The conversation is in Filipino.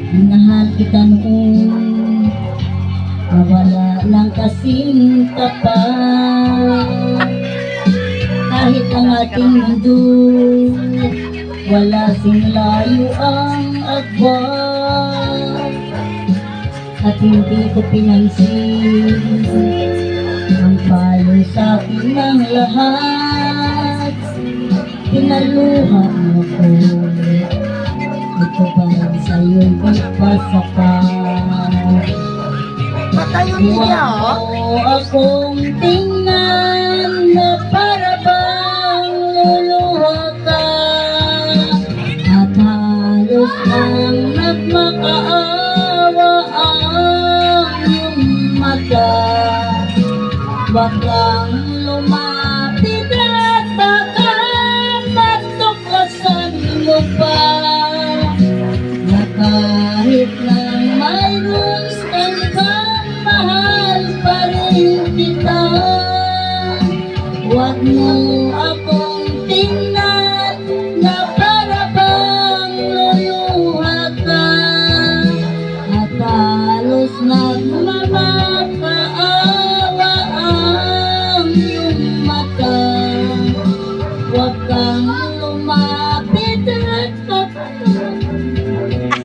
Minahal kita noon, wala lang kasing tapat. Kahit ang ating mundo, wala sing layo ang agwat. At hindi ko pinansin ang payo sa akin ng lahat. Pinaluha mo ko, ito ba sa'yo'y ipasapat? Patayon niya, Huwag mo akong tingnan na para bang luluha ka, at halos nang nagmakaawa ang iyong mata. Huwag kang lumapit at baka matuklasan mo pa na kahit na mayroon kang mahal pa rin kita. Huwag mo